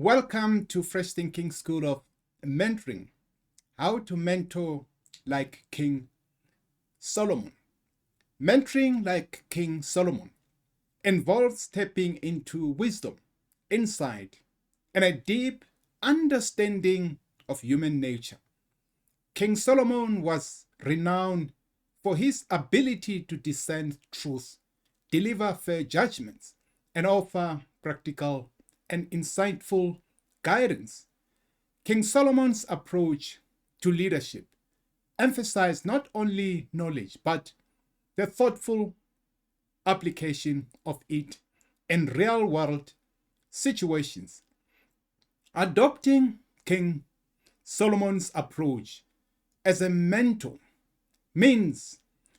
Welcome to Fresh Thinking School of Mentoring. How to mentor like King Solomon. Mentoring like King Solomon involves stepping into wisdom, insight, and a deep understanding of human nature. King Solomon was renowned for his ability to discern truth, deliver fair judgments, and offer practical and insightful guidance. King Solomon's approach to leadership emphasized not only knowledge but the thoughtful application of it in real world situations. Adopting King Solomon's approach as a mentor means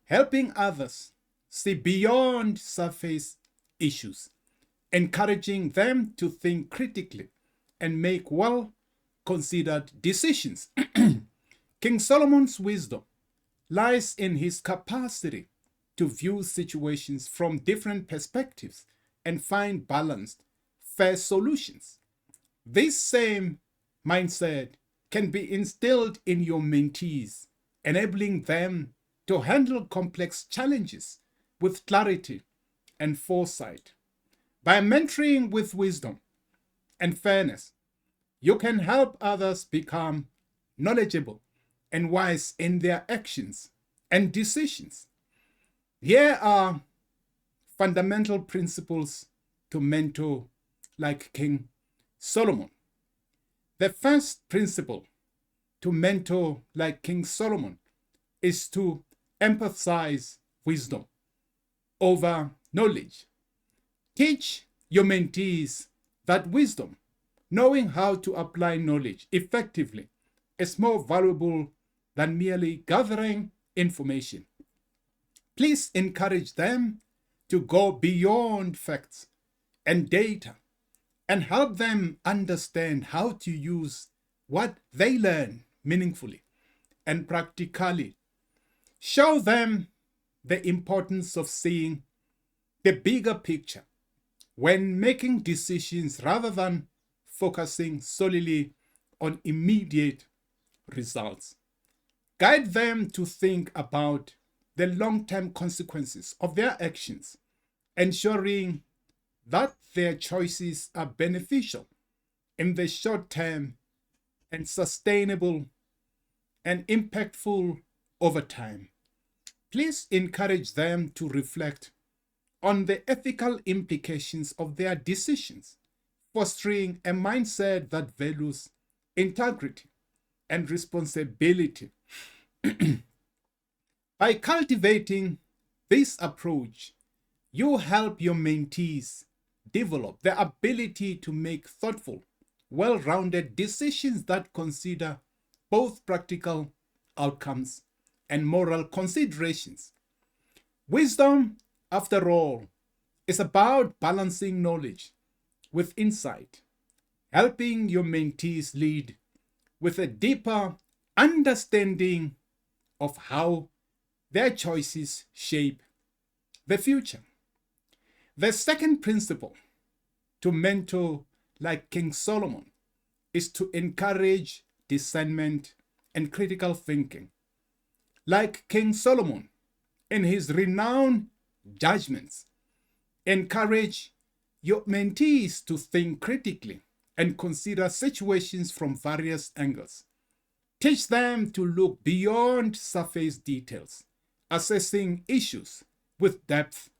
helping others see beyond surface issues, encouraging them to think critically and make well considered decisions. King Solomon's wisdom lies in his capacity to view situations from different perspectives and find balanced, fair solutions. This same mindset can be instilled in your mentees, enabling them to handle complex challenges with clarity and foresight. By mentoring with wisdom and fairness, you can help others become knowledgeable and wise in their actions and decisions. Here are fundamental principles to mentor like King Solomon. The first principle to mentor like King Solomon is to emphasize wisdom over knowledge. Teach your mentees that wisdom, knowing how to apply knowledge effectively, is more valuable than merely gathering information. Please encourage them to go beyond facts and data and help them understand how to use what they learn meaningfully and practically. Show them the importance of seeing the bigger picture when making decisions rather than focusing solely on immediate results. Guide them to think about the long-term consequences of their actions, ensuring that their choices are beneficial in the short term and sustainable and impactful over time. Please encourage them to reflect on the ethical implications of their decisions, fostering a mindset that values integrity and responsibility. By cultivating this approach, you help your mentees develop the ability to make thoughtful, well-rounded decisions that consider both practical outcomes and moral considerations. Wisdom, after all, is about balancing knowledge with insight, helping your mentees lead with a deeper understanding of how their choices shape the future. The second principle to mentor like King Solomon is to encourage discernment and critical thinking. Like King Solomon, in his renowned judgments, encourage your mentees to think critically and consider situations from various angles. Teach them to look beyond surface details, assessing issues with depth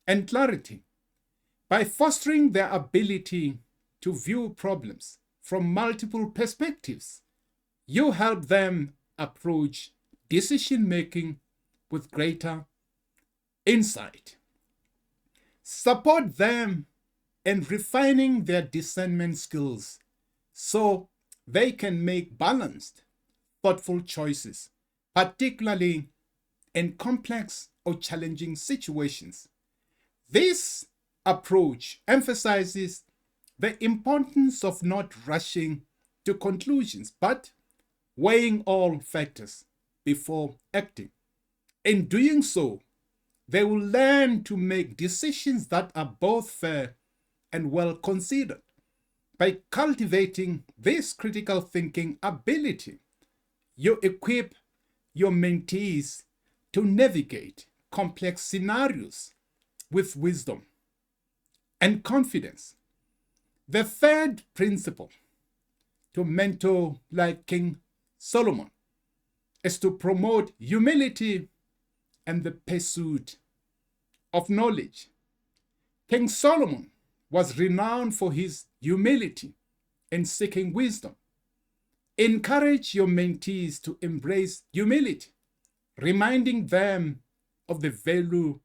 and clarity. By fostering their ability to view problems from multiple perspectives, you help them approach decision making with greater insight. Support them in refining their discernment skills so they can make balanced, thoughtful choices, particularly in complex or challenging situations. This approach emphasizes the importance of not rushing to conclusions, but weighing all factors before acting. In doing so, they will learn to make decisions that are both fair and well considered. By cultivating this critical thinking ability, you equip your mentees to navigate complex scenarios with wisdom and confidence. The third principle to mentor like King Solomon is to promote humility and the pursuit of knowledge. King Solomon was renowned for his humility in seeking wisdom. Encourage your mentees to embrace humility, reminding them of the value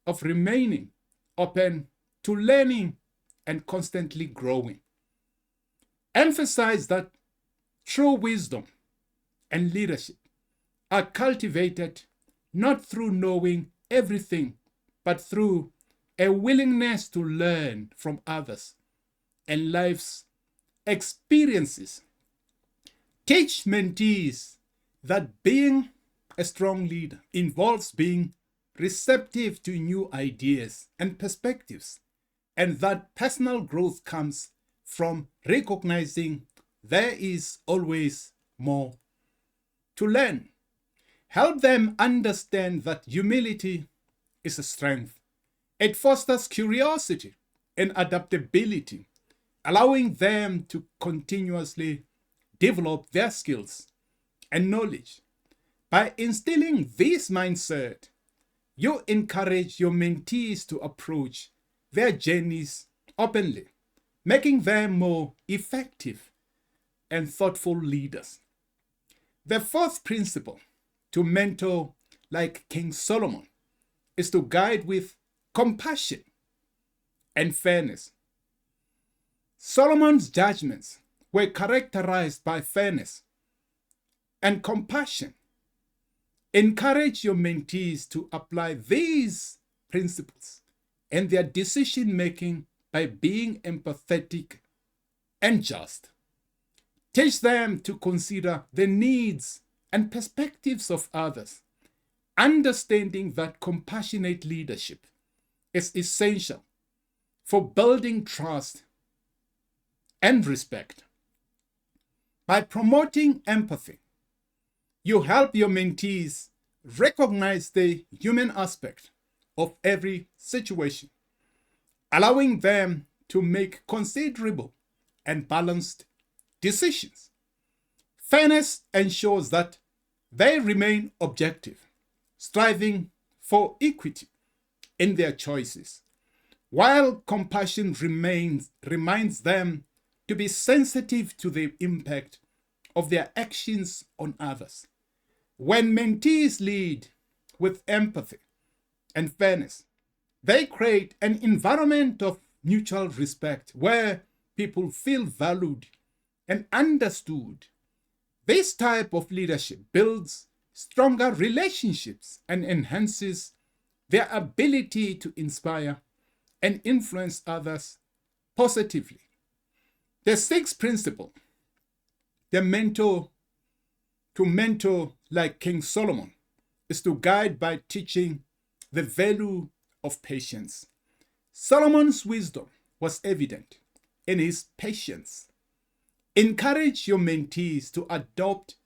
of remaining open to learning and constantly growing. Emphasize that true wisdom and leadership are cultivated not through knowing everything, but through a willingness to learn from others and life's experiences. Teach mentees that being a strong leader involves being receptive to new ideas and perspectives, and that personal growth comes from recognizing there is always more to learn. Help them understand that humility is a strength. It fosters curiosity and adaptability, allowing them to continuously develop their skills and knowledge. By instilling this mindset, you encourage your mentees to approach their journeys openly, making them more effective and thoughtful leaders. The fourth principle to mentor like King Solomon is to guide with compassion and fairness. Solomon's judgments were characterized by fairness and compassion. Encourage your mentees to apply these principles in their decision making by being empathetic and just. Teach them to consider the needs and perspectives of others, understanding that compassionate leadership is essential for building trust and respect. By promoting empathy, you help your mentees recognize the human aspect of every situation, allowing them to make considerable and balanced decisions. Fairness ensures that they remain objective, striving for equity in their choices, while compassion reminds them to be sensitive to the impact of their actions on others. When mentees lead with empathy and fairness, they create an environment of mutual respect where people feel valued and understood. This type of leadership builds stronger relationships and enhances their ability to inspire and influence others positively. The sixth principle, to mentor like King Solomon, is to guide by teaching the value of patience. Solomon's wisdom was evident in his patience. Encourage your mentees to adopt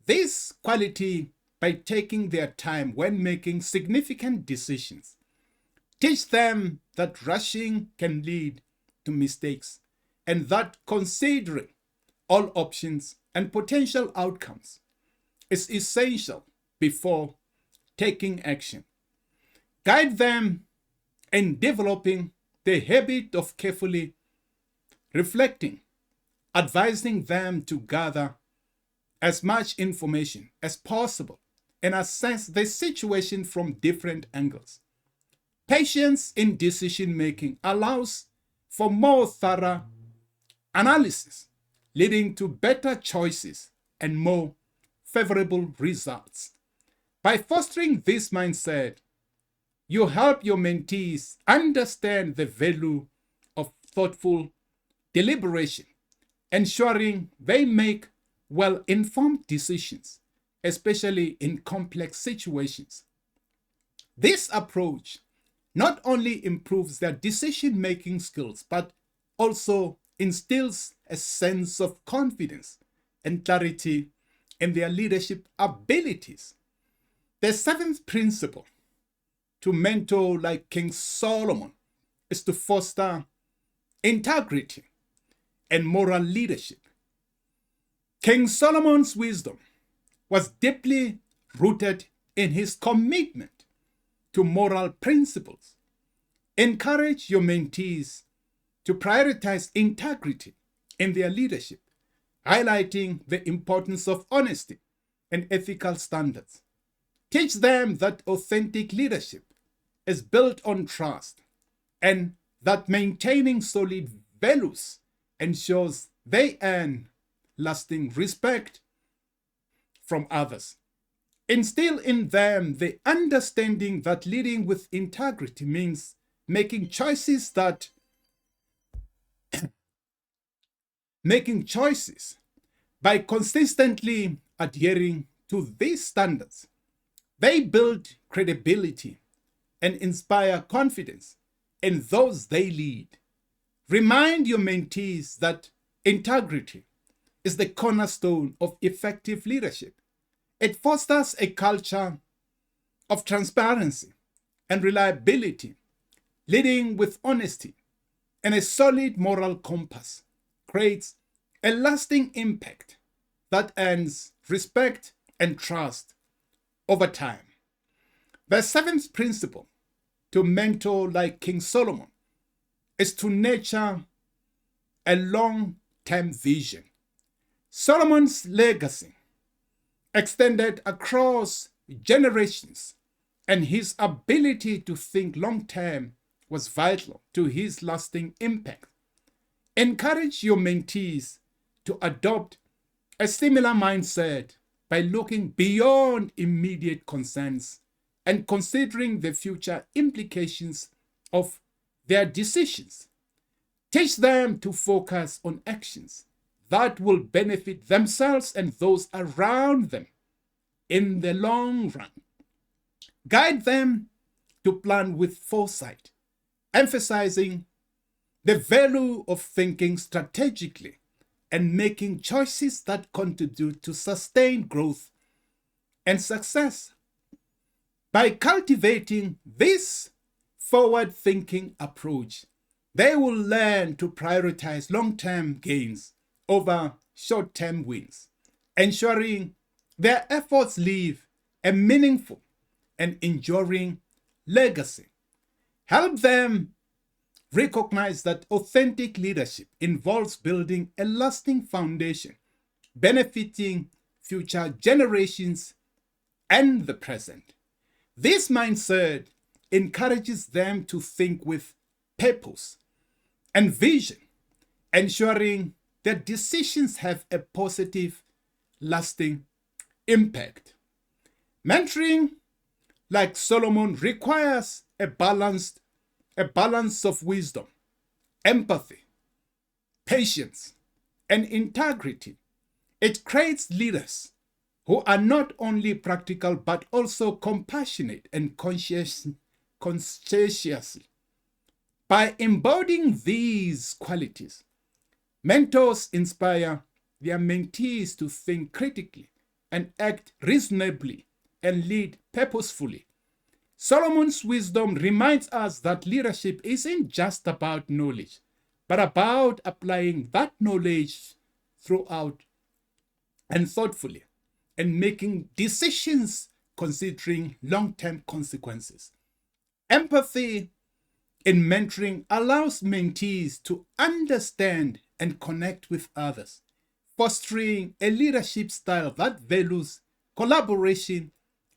this quality by taking their time when making significant decisions. Teach them that rushing can lead to mistakes and that considering all options and potential outcomes is essential before taking action. Guide them in developing the habit of carefully reflecting, advising them to gather as much information as possible and assess the situation from different angles. Patience in decision making allows for more thorough analysis, leading to better choices and more favorable results. By fostering this mindset, you help your mentees understand the value of thoughtful deliberation, ensuring they make well-informed decisions, especially in complex situations. This approach not only improves their decision-making skills, but also instills a sense of confidence and clarity in their leadership abilities. The seventh principle to mentor like King Solomon is to foster integrity and moral leadership. King Solomon's wisdom was deeply rooted in his commitment to moral principles. Encourage your mentees to prioritize integrity in their leadership, highlighting the importance of honesty and ethical standards. Teach them that authentic leadership is built on trust and that maintaining solid values ensures they earn lasting respect from others. Instill in them the understanding that leading with integrity means making choices by consistently adhering to these standards. They build credibility and inspire confidence in those they lead. Remind your mentees that integrity is the cornerstone of effective leadership. It fosters a culture of transparency and reliability. Leading with honesty and a solid moral compass creates a lasting impact that earns respect and trust over time. The seventh principle to mentor like King Solomon is to nurture a long-term vision. Solomon's legacy extended across generations, and his ability to think long-term was vital to his lasting impact. Encourage your mentees to adopt a similar mindset by looking beyond immediate concerns and considering the future implications of their decisions. Teach them to focus on actions that will benefit themselves and those around them in the long run. Guide them to plan with foresight, emphasizing the value of thinking strategically and making choices that contribute to sustained growth and success. By cultivating this forward-thinking approach, they will learn to prioritize long-term gains over short-term wins, ensuring their efforts leave a meaningful and enduring legacy. Help them recognize that authentic leadership involves building a lasting foundation, benefiting future generations and the present. This mindset encourages them to think with purpose and vision, ensuring their decisions have a positive, lasting impact. Mentoring, like Solomon, requires a balance of wisdom, empathy, patience, and integrity. It creates leaders who are not only practical but also compassionate and conscientious. By embodying these qualities, mentors inspire their mentees to think critically and act reasonably and lead purposefully. Solomon's wisdom reminds us that leadership isn't just about knowledge, but about applying that knowledge throughout and thoughtfully, and making decisions considering long-term consequences. Empathy in mentoring allows mentees to understand and connect with others, fostering a leadership style that values collaboration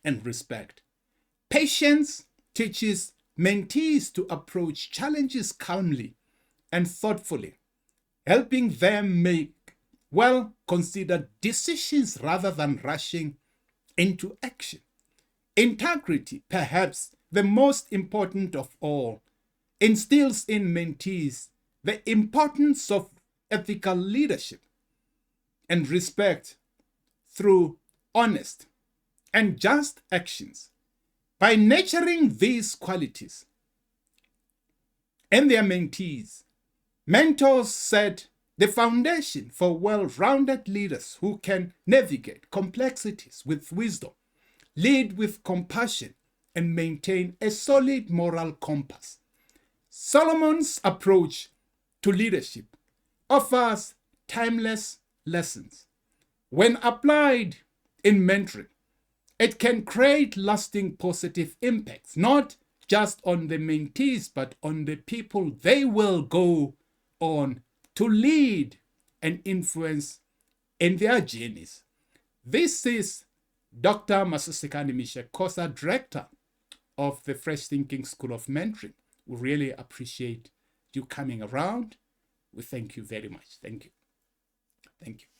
and respect. Patience teaches mentees to approach challenges calmly and thoughtfully, helping them make well-considered decisions rather than rushing into action. Integrity, perhaps the most important of all, instills in mentees the importance of ethical leadership and respect through honest and just actions. By nurturing these qualities in their mentees, mentors set the foundation for well-rounded leaders who can navigate complexities with wisdom, lead with compassion, and maintain a solid moral compass. Solomon's approach to leadership offers timeless lessons. When applied in mentoring, it can create lasting positive impacts, not just on the mentees, but on the people they will go on to lead and influence in their journeys. This is Dr. Masasekane Misha Kosa, Director of the Fresh Thinking School of Mentoring. We really appreciate you coming around. We thank you very much. Thank you. Thank you.